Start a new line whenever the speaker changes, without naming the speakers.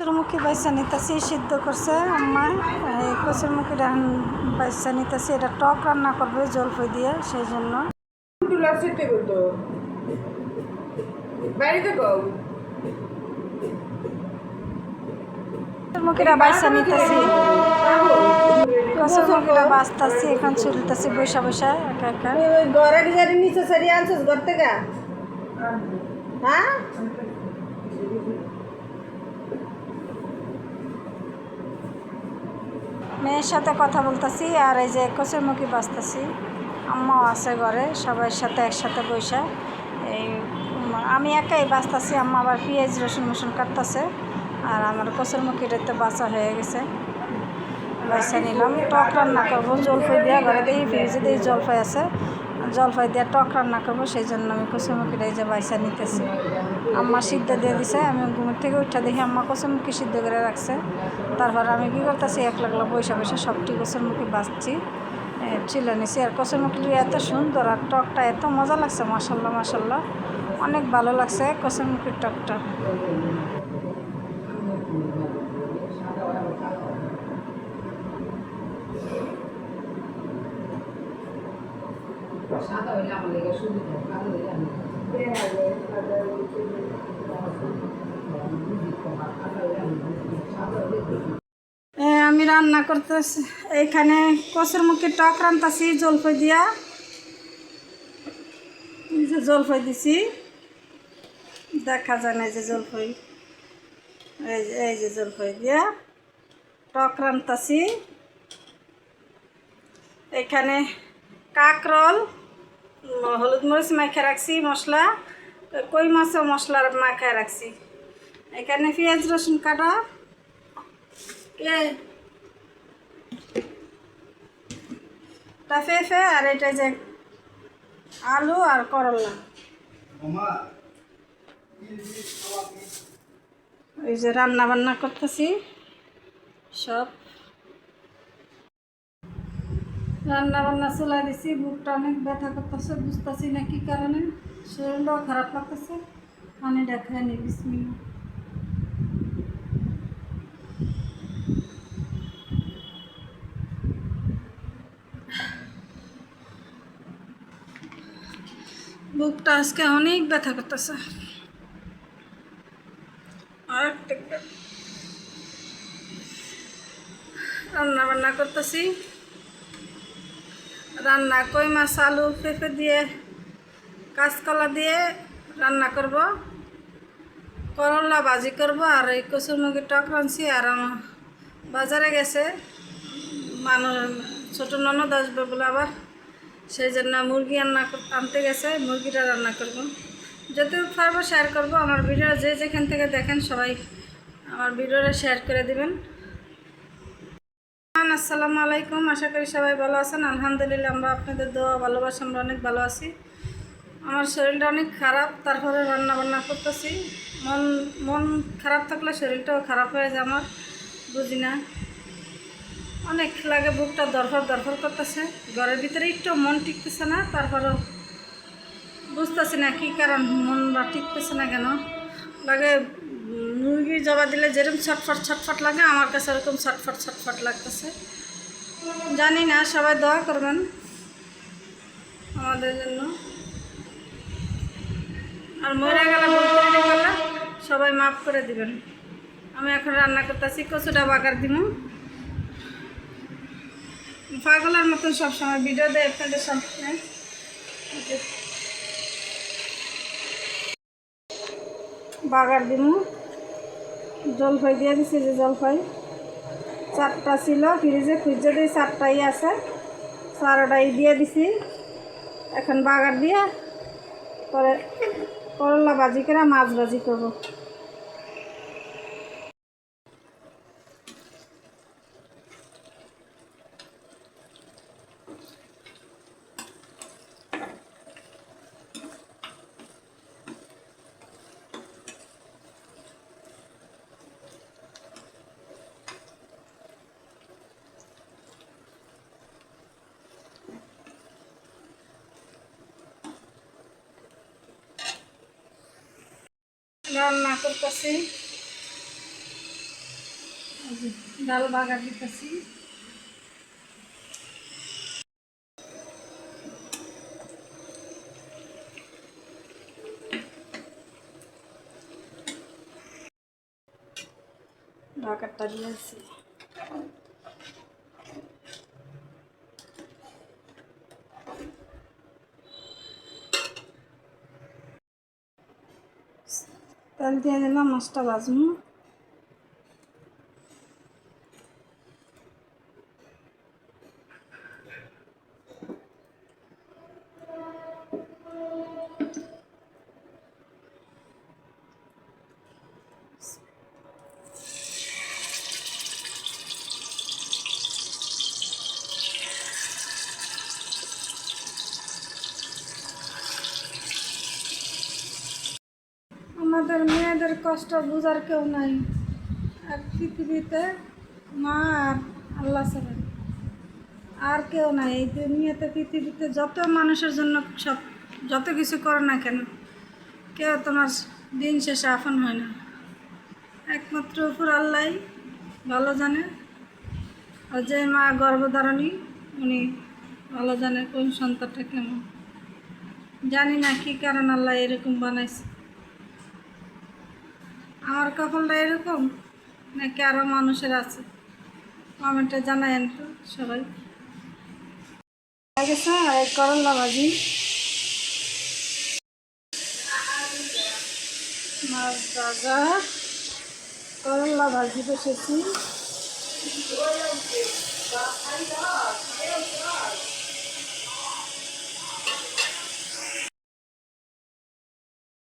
কচুরমুখী বাইসা নিতেছি, সিদ্ধ করছে আম্মা। এই কচুরমুখী বাইসা নিতেছি, এটা টক রান্না করবে জলপাই দিয়ে, সেই জন্য। কচুরমুখীটা বাইসা নিতেছি, কচুরমুখীটা বাঁচতেছি, এখন চুলতেছি বৈশা বৈশা একা একা।
ঘরে গিয়ে নিচে সারি আনছিস ঘর থেকে? হ্যাঁ,
মেয়ের সাথে কথা বলতেছি আর এই যে কচুরমুখী বাঁচতেছি। আম্মাও আছে ঘরে, সবার সাথে একসাথে বৈশা। এই আমি একাই বাঁচতেছি, আম্মা আবার পেঁয়াজ রসুন কাটতেছে। আর আমার কচুরমুখীটা তো বাঁচা হয়ে গেছে, বাইসা নিলাম। টক রান্না করবো জলপাই দিয়া, ঘরে দিয়ে ফ্রিজে দিয়ে জলপাই আছে, জলপাই দিয়ে টক রান্না করবো, সেই জন্য আমি কচুরমুখীটা এই যে বাইসা নিতেছি। আম্মা সিদ্ধ দিয়ে দিছে, আমি ঘুমের থেকে উঠা দেখি আম্মা কচুরমুখী সিদ্ধ করে রাখছে। তারপর আমি কী করতেছি, এক লাগলা বৈশা বৈশা সবটি কচুরমুখী বাঁচছি, চিলে নিছি। আর কচুরমুখী এত সুন্দর আর টকটা এত মজা লাগছে, মাশাল্লাহ মাশাল্লাহ, অনেক ভালো লাগছে কচুরমুখীর টকটা। আমি রান্না করতেছি, এইখানে কচুরমুখীর টক রান্তাছি জলপাই দিয়া। এই যে জলপাই দিছি, দেখা যায় না যে জলপাই, এই যে জলপাই দিয়া টক রান্তাছি। এখানে কাঁকরোল হলুদ মরিচ মাখিয়ে রাখছি, মশলা কই মাছও মশলা মাখিয়ে রাখছি। এখানে পেঁয়াজ রসুন কাটা, ফেফে, আর এটা যে আলু আর করলা। এই যে রান্না বান্না করতেছি সব, রান্না বান্না চলাই দিছি। বুকটা অনেক ব্যথা করতেছে, বুঝতেছি না কি কারণে, শরীরটাও খারাপ লাগতেছে। পানিটা খেয়ে নি, বিসমিল্লাহ। বুকটা আজকে অনেক ব্যথা করতেছে। আর রান্না বান্না করতেছি, রান্না কই মাছ আলু পেঁপে দিয়ে কাঁচকলা দিয়ে রান্না করব, করলা ভাজি করব, আর এই কচুরমুখী টক রাঁধছি। আর আমার বাজারে গেছে মানুষ, ছোটো ননদ আসবে বলে আবার, সেই জন্য মুরগি আনতে গেছে, মুরগিটা রান্না করব। যতটুকু পারবো শেয়ার করব। আমার ভিডিও যে যেখান থেকে দেখেন সবাই আমার ভিডিওটা শেয়ার করে দিবেন। আসসালামু আলাইকুম, আশা করি সবাই ভালো আছেন। আলহামদুলিল্লাহ, আমরা আপনাদের দোয়া ভালোবাসা আমরা অনেক ভালো আছি। আমার শরীরটা অনেক খারাপ, তারপরে রান্না বান্না করতেছি। মন খারাপ থাকলে শরীরটাও খারাপ হয়ে যায় আমার, বুঝি না, অনেক লাগে, বুকটা দরফর করতেছে। ঘরের ভিতরে একটু মন টিকতেছে না, তারপরেও বুঝতেছি না কী কারণ মনটা টিকতেছে না কেন। লাগে মুরগি জবা দিলে যেরকম ছটফট লাগে, আমার কাছে ওরকম ছটফট লাগতেছে। জানি না, সবাই দোয়া করবেন আমাদের জন্য। আর মরে গেলে সবাই মাফ করে দিবেন। আমি এখন রান্না করতেছি, কচুটা বাগার দিব। পাগলার মতন সবসময় ভিডিও দেয় আপনাদের সামনে। বাগার দিব, জলপাই দিয়ে দিছি, যে জলপাই 4টা ছিল ফ্রিজে, খুঁজে দিয়ে 4টাই আছে, 4টাই দিয়ে দিছি। এখন বাগার দিয়ে পরে করলা ভাজি করে মাছ ভাজি করবো। রান্না করতেছি, এই যে ডাল বাগা দিতেছি। ঢাকাটা দিয়েছি। তেল দিয়ে দিলাম, মাছটা ভাজবো। আমাদের মেয়েদের কষ্ট বোঝার কেউ নাই আর পৃথিবীতে, মা আর আল্লাহ ছাড়া আর কেউ নাই এই দুনিয়াতে। পৃথিবীতে যত মানুষের জন্য সব যত কিছু করো না কেন, কেউ তোমার দিন শেষে আপন হয় না। একমাত্র উপর আল্লাহ ভালো জানে। আর যে মা গর্ভধারণী উনি ভালো জানে কোন সন্তানটা কেমন। জানি না কী কারণ আল্লাহ এরকম বানাইছে। আমার কপালটা এরকম নাকি আরও মানুষের আছে, কমেন্টে জানায়েন তো সবাই। গেছে আর এই করলা ভাজি, মাছ ভাজা, করলা ভাজি বসেছি।